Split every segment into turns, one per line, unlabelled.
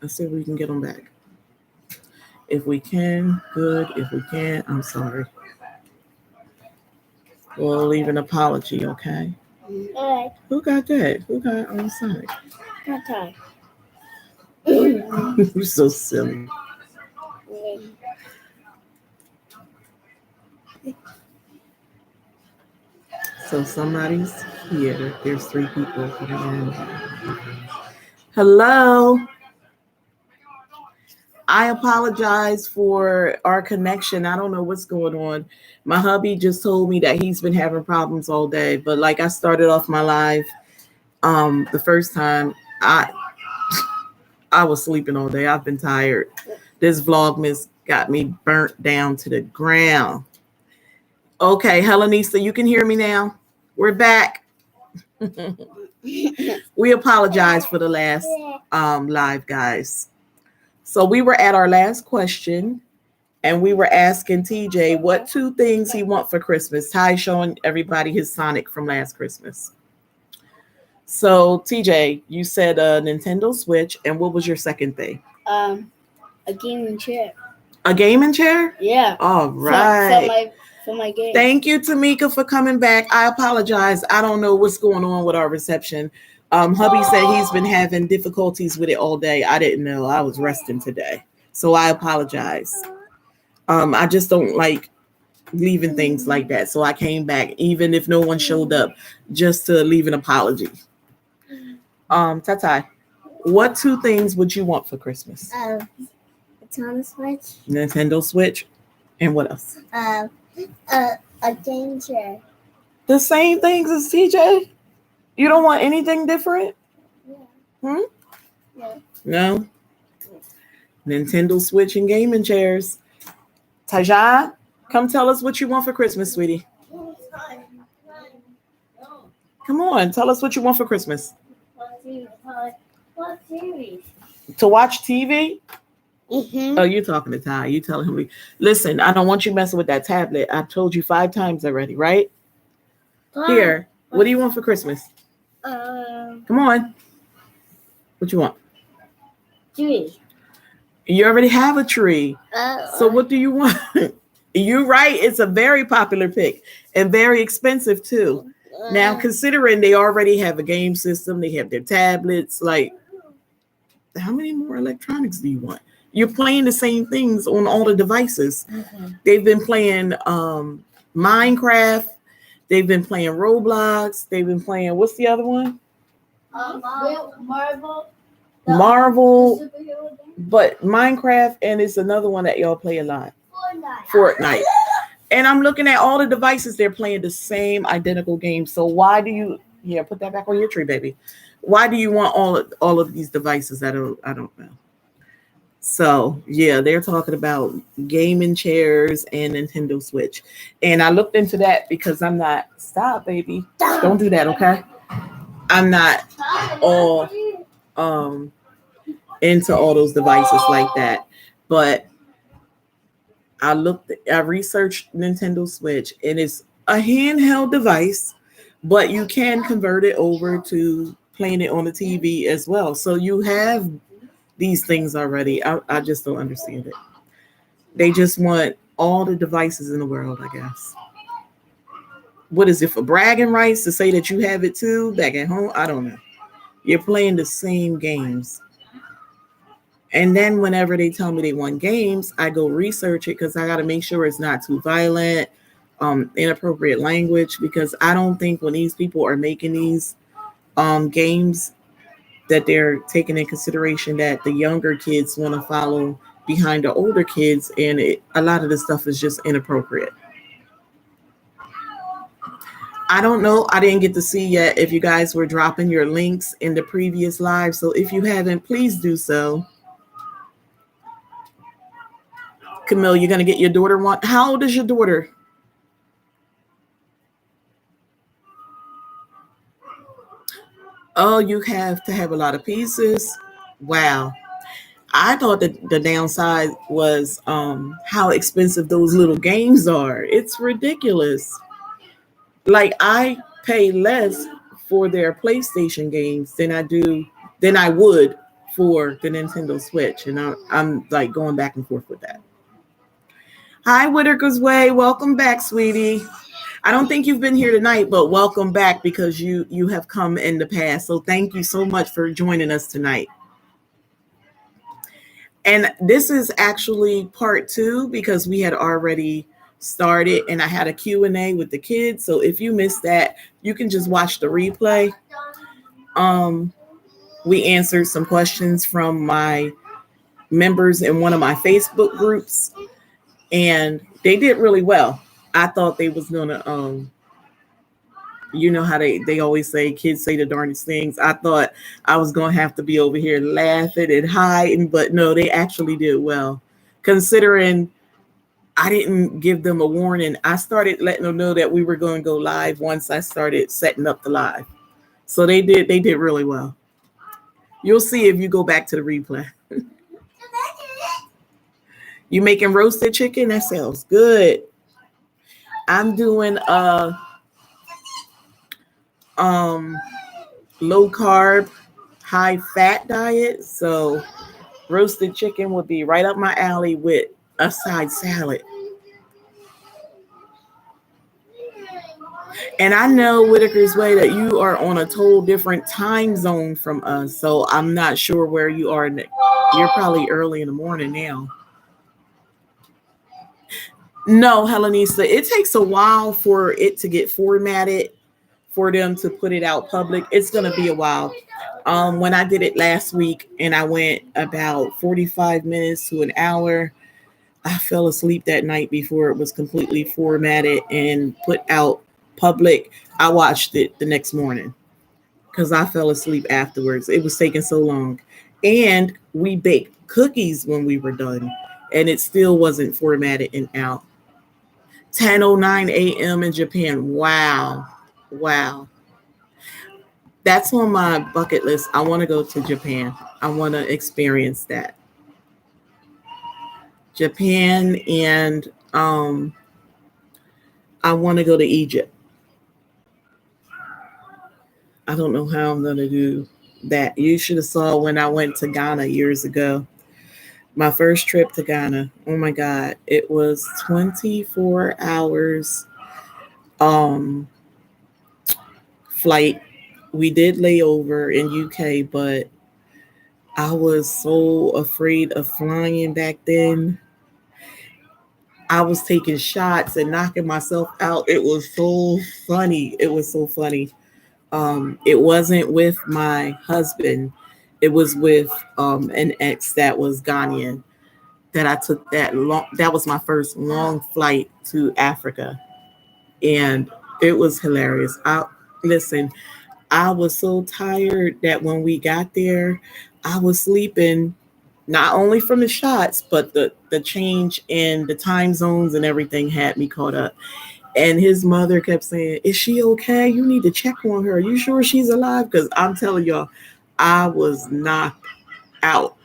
Let's see if we can get them back. If we can, good. If we can't, I'm sorry. We'll leave an apology, okay?
All right.
Who got that? Who got on Sonic?
Tata.
You're so silly. So somebody's here. There's 3 people. Hello. I apologize for our connection. I don't know what's going on. My hubby just told me that he's been having problems all day. But like I started off my live the first time, I was sleeping all day. I've been tired. This Vlogmas got me burnt down to the ground. Okay, Helenisa, you can hear me now. We're back. We apologize for the last live, guys. So we were at our last question, and we were asking TJ what 2 things he want for Christmas. Ty showing everybody his Sonic from last Christmas. So TJ, you said a Nintendo Switch, and what was your second thing?
A gaming chair.
A gaming chair?
Yeah.
All right.
For my game.
Thank you, Tamika, for coming back. I apologize. I don't know what's going on with our reception. Hubby said he's been having difficulties with it all day. I didn't know. I was resting today. So I apologize. I just don't like leaving things like that. So I came back, even if no one showed up, just to leave an apology. Tata, what 2 things would you want for Christmas?
Nintendo Switch.
Nintendo Switch. And what else?
A game chair.
The same things as TJ? You don't want anything different?
Yeah.
Yeah. No? Nintendo Switch and gaming chairs. Taja, come tell us what you want for Christmas, sweetie. Come on, tell us what you want for Christmas.
What series?
To watch TV?
Mm-hmm.
Oh, you're talking to Ty. You telling him, listen, I don't want you messing with that tablet. I've told you 5 times already, right? Here, what do you want for Christmas? Come on. What you want?
Tree.
You already have a tree. So what do you want? You're right. It's a very popular pick and very expensive too. Now, considering they already have a game system, they have their tablets, like, how many more electronics do you want? You're playing the same things on all the devices.
Mm-hmm.
They've been playing Minecraft. They've been playing Roblox. They've been playing, what's the other one?
Marvel.
Marvel. But Minecraft, and it's another one that y'all play a lot. Fortnite. And I'm looking at all the devices. They're playing the same identical game. So why do you, put that back on your tree, baby. Why do you want all of these devices? I don't know. So yeah, they're talking about gaming chairs and Nintendo Switch. And I looked into that because I'm not, stop, baby. Don't do that, okay? I'm not all into all those devices like that. But I researched Nintendo Switch, and it's a handheld device, but you can convert it over to playing it on the TV as well. So you have these things already. I just don't understand it. They just want all the devices in the world, I guess. What is it, for bragging rights to say that you have it too back at home? I don't know. You're playing the same games. And then whenever they tell me they want games, I go research it because I got to make sure it's not too violent, inappropriate language, because I don't think when these people are making these games that they're taking in consideration that the younger kids want to follow behind the older kids, and a lot of the stuff is just inappropriate. I don't know. I didn't get to see yet if you guys were dropping your links in the previous live. So if you haven't, please do so. Camille, you're going to get your daughter one. How old is your daughter? Oh, you have to have a lot of pieces. Wow. I thought that the downside was how expensive those little games are. It's ridiculous. Like, I pay less for their PlayStation games than I would for the Nintendo Switch, and I'm like going back and forth with that. Hi, Whitaker's Way. Welcome back, sweetie. I don't think you've been here tonight, but welcome back because you have come in the past. So thank you so much for joining us tonight. And this is actually part 2 because we had already started and I had a Q&A with the kids. So if you missed that, you can just watch the replay. We answered some questions from my members in one of my Facebook groups, and they did really well. I thought they was gonna you know how they always say kids say the darndest things. I thought I was gonna have to be over here laughing and hiding, but no, they actually did well. Considering I didn't give them a warning, I started letting them know that we were going to go live once I started setting up the live. So they did really well. You'll see if you go back to the replay. You making roasted chicken? That sounds good. I'm doing a low carb, high fat diet. So roasted chicken would be right up my alley with a side salad. And I know, Whitaker's Way, that you are on a total different time zone from us. So I'm not sure where you are. You're probably early in the morning now. No, Helenisa, it takes a while for it to get formatted, for them to put it out public. It's going to be a while. When I did it last week and I went about 45 minutes to an hour, I fell asleep that night before it was completely formatted and put out public. I watched it the next morning because I fell asleep afterwards. It was taking so long. And we baked cookies when we were done, and it still wasn't formatted and out. 10:09 a.m. in Japan. Wow. That's on my bucket list. I want to go to Japan. I want to experience that. Japan, and I want to go to Egypt. I don't know how I'm going to do that. You should have saw when I went to Ghana years ago. My first trip to Ghana. Oh my God. It was 24 hours flight. We did lay over in UK, but I was so afraid of flying back then. I was taking shots and knocking myself out. It was so funny. It wasn't with my husband. It was with an ex that was Ghanaian that I took that long. That was my first long flight to Africa. And it was hilarious. Listen, I was so tired that when we got there, I was sleeping, not only from the shots, but the change in the time zones and everything had me caught up. And his mother kept saying, "Is she okay? You need to check on her. Are you sure she's alive?" Because I'm telling y'all, I was knocked out.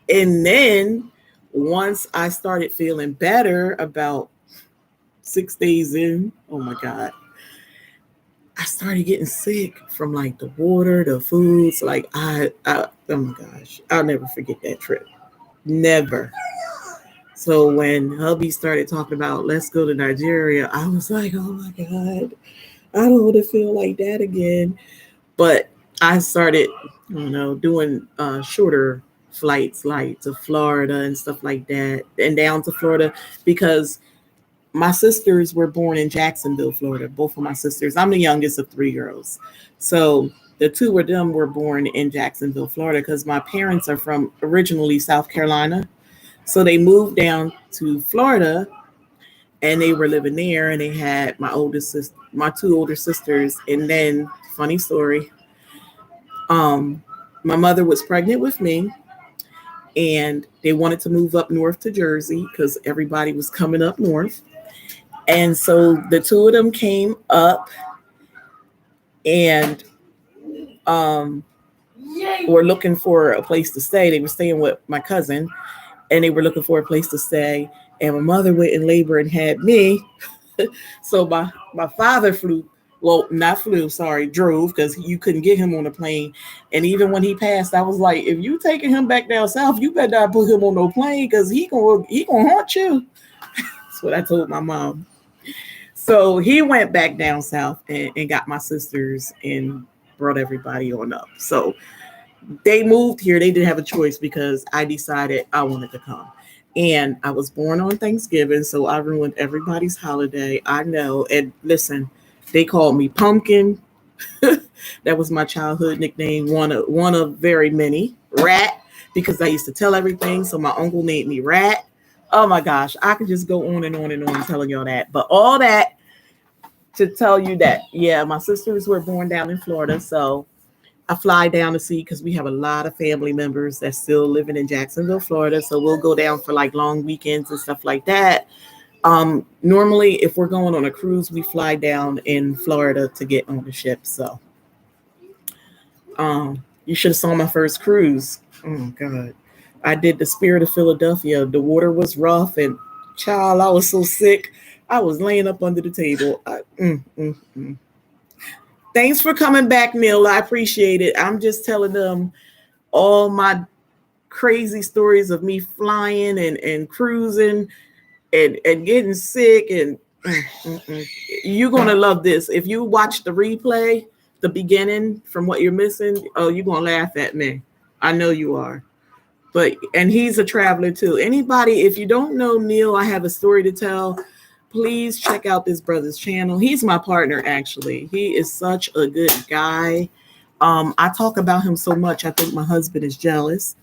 And then once I started feeling better about 6 days in, oh my God, I started getting sick from like the water, the foods. Like oh my gosh, I'll never forget that trip. Never. So when hubby started talking about let's go to Nigeria, I was like, oh my God, I don't want to feel like that again. But I started, doing shorter flights like to Florida and stuff like that, and down to Florida because my sisters were born in Jacksonville, Florida. Both of my sisters. I'm the youngest of 3 girls. So the two of them were born in Jacksonville, Florida, because my parents are from originally South Carolina. So they moved down to Florida and they were living there, and they had my two older sisters. And then, funny story, my mother was pregnant with me, and they wanted to move up north to Jersey because everybody was coming up north. And so the two of them came up and were looking for a place to stay. They were staying with my cousin, and they were looking for a place to stay. And my mother went in labor and had me. So my father flew Well, not flew, sorry, drove because you couldn't get him on the plane. And even when he passed, I was like, if you taking him back down south, you better not put him on no plane because he gonna haunt you. That's what I told my mom. So he went back down south and got my sisters and brought everybody on up. So they moved here. They didn't have a choice because I decided I wanted to come. And I was born on Thanksgiving, so I ruined everybody's holiday. I know. And listen, they called me Pumpkin. That was my childhood nickname, one of very many. Rat, because I used to tell everything. So my uncle named me Rat. Oh my gosh, I could just go on and on and on telling y'all that. But all that to tell you that, yeah, my sisters were born down in Florida. So I fly down to see because we have a lot of family members that's still living in Jacksonville, Florida. So we'll go down for like long weekends and stuff like that. Normally, if we're going on a cruise, we fly down in Florida to get on the ship. So you should have saw my first cruise. Oh God, I did the Spirit of Philadelphia. The water was rough, and child, I was so sick. I was laying up under the table. Thanks for coming back, Neil. I appreciate it. I'm just telling them all my crazy stories of me flying and cruising and getting sick and you're gonna love this. If you watch the replay, the beginning from what you're missing, oh, you're gonna laugh at me. I know you are. But and he's a traveler too. Anybody, if you don't know Neil, I have a story to tell. Please check out this brother's channel. He's my partner, actually. He is such a good guy. I talk about him so much. I think my husband is jealous.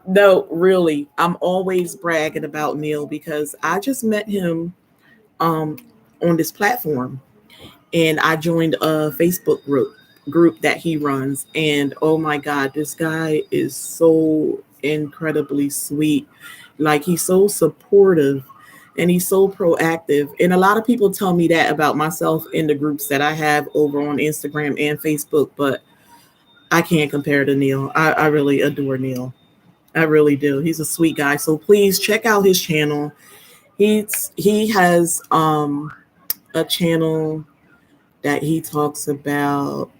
No, really. I'm always bragging about Neil because I just met him on this platform and I joined a Facebook group that he runs. And oh my God, this guy is so incredibly sweet. Like he's so supportive and he's so proactive. And a lot of people tell me that about myself in the groups that I have over on Instagram and Facebook, but I can't compare to Neil. I really adore Neil. I really do. He's a sweet guy. So please check out his channel. He has a channel that he talks about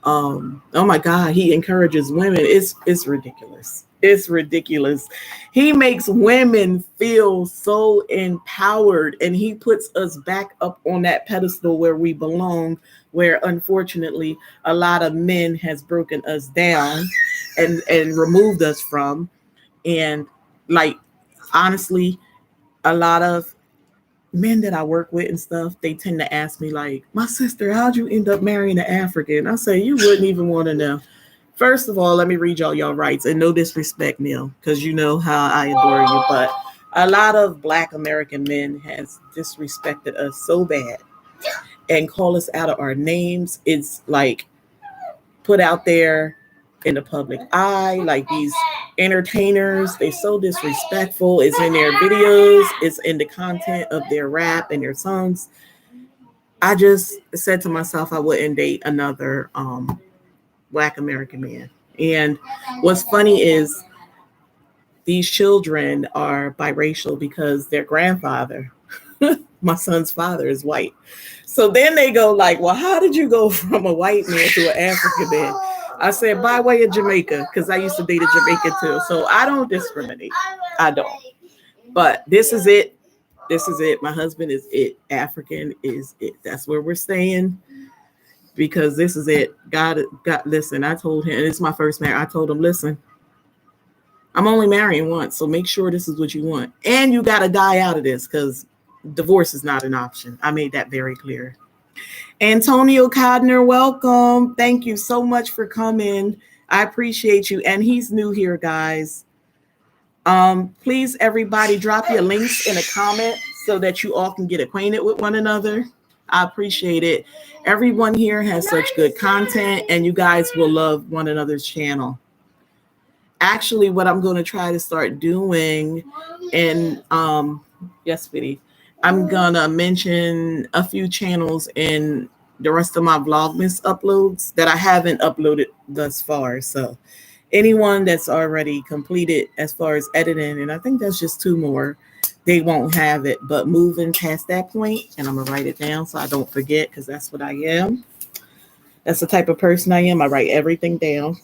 oh my God, he encourages women. It's ridiculous. It's ridiculous. He makes women feel so empowered and he puts us back up on that pedestal where we belong, where unfortunately a lot of men has broken us down and removed us from. And like honestly, a lot of men that I work with and stuff, they tend to ask me like, my sister, how'd you end up marrying an African? I say, you wouldn't even want to know. First of all, let me read y'all rights and no disrespect, Neil, because you know how I adore you. But a lot of Black American men has disrespected us so bad and call us out of our names. It's like put out there in the public eye, like these entertainers, they so disrespectful. It's in their videos, it's in the content of their rap and their songs. I just said to myself I wouldn't date another Black American man. And what's funny is these children are biracial because their grandfather, my son's father, is white. So then they go like, well, how did you go from a white man to an African man? I said, by way of Jamaica, because I used to date a Jamaican too. So I don't discriminate. I don't. But this is it. This is it. My husband is it. African is it. That's where we're staying because this is it. God, listen, I told him, and it's my first marriage. I told him, listen, I'm only marrying once. So make sure this is what you want. And you got to die out of this because divorce is not an option. I made that very clear. Antonio Codner, welcome. Thank you so much for coming. I appreciate you. And he's new here, guys. Please, everybody, drop your links in a comment so that you all can get acquainted with one another. I appreciate it. Everyone here has such good content, and you guys will love one another's channel. Actually, what I'm going to try to start doing, and yes, sweetie, I'm gonna mention a few channels in the rest of my Vlogmas uploads that I haven't uploaded thus far. So anyone that's already completed as far as editing, and I think that's just 2 more, they won't have it. But moving past that point, and I'm gonna write it down so I don't forget, because that's what I am. That's the type of person I am. I write everything down.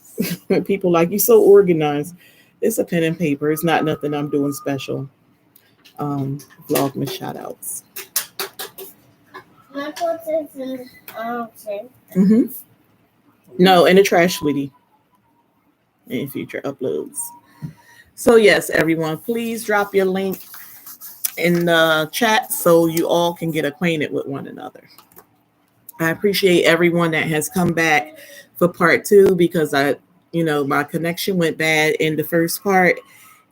People like, you so organized. It's a pen and paper. It's not nothing I'm doing special. Vlogmas shout outs.
My put this in sink.
Mm-hmm. No, in the trash, sweetie. In future uploads. So yes, everyone, please drop your link in the chat so you all can get acquainted with one another. I appreciate everyone that has come back for part 2, because my connection went bad in the first part,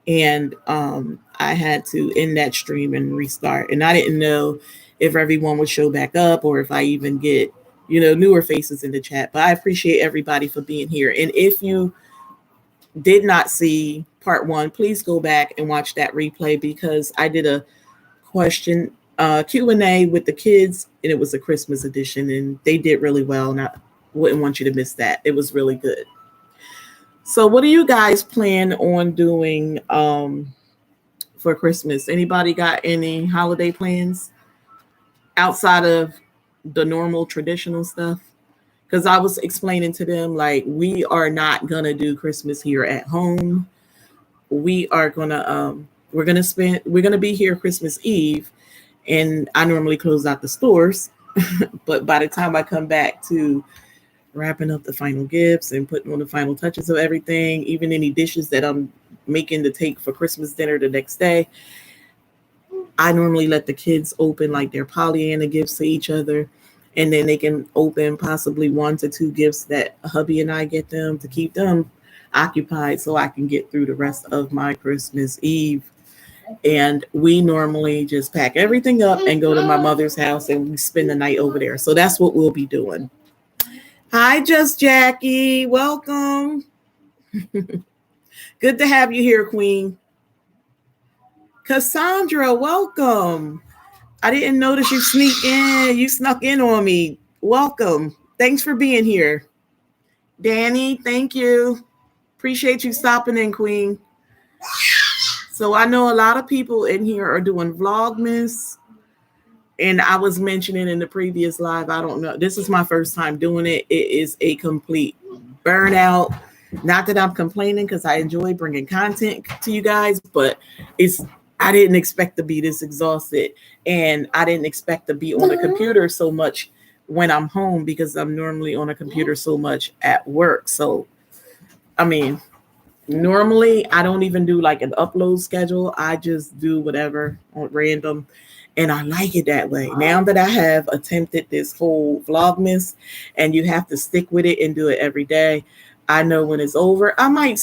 and I had to end that stream and restart. And I didn't know if everyone would show back up or if I even get, newer faces in the chat. But I appreciate everybody for being here. And if you did not see part 1, please go back and watch that replay, because I did a question Q&A with the kids, and it was a Christmas edition, and they did really well, and I wouldn't want you to miss that. It was really good. So what do you guys plan on doing for Christmas? Anybody got any holiday plans outside of the normal traditional stuff? Because I was explaining to them, like, we are not gonna do Christmas here at home. We are gonna we're gonna be here Christmas Eve, and I normally close out the stores. But by the time I come back to wrapping up the final gifts and putting on the final touches of everything, even any dishes that I'm making to take for Christmas dinner the next day, I normally let the kids open like their Pollyanna gifts to each other, and then they can open possibly 1 to 2 gifts that hubby and I get them to keep them occupied so I can get through the rest of my Christmas Eve. And we normally just pack everything up and go to my mother's house, and we spend the night over there. So that's what we'll be doing. Hi, Just Jackie. Welcome. Good to have you here, Queen. Cassandra, welcome. I didn't notice you sneak in. You snuck in on me. Welcome. Thanks for being here. Danny, thank you. Appreciate you stopping in, Queen. So I know a lot of people in here are doing Vlogmas. And I was mentioning in the previous live, I don't know. This is my first time doing it. It is a complete burnout. Not that I'm complaining, because I enjoy bringing content to you guys, but I didn't expect to be this exhausted, and I didn't expect to be on a computer so much when I'm home, because I'm normally on a computer so much at work. So, I mean, normally I don't even do like an upload schedule. I just do whatever on random, and I like it that way. Now that I have attempted this whole Vlogmas, and you have to stick with it and do it every day, I know when it's over, I might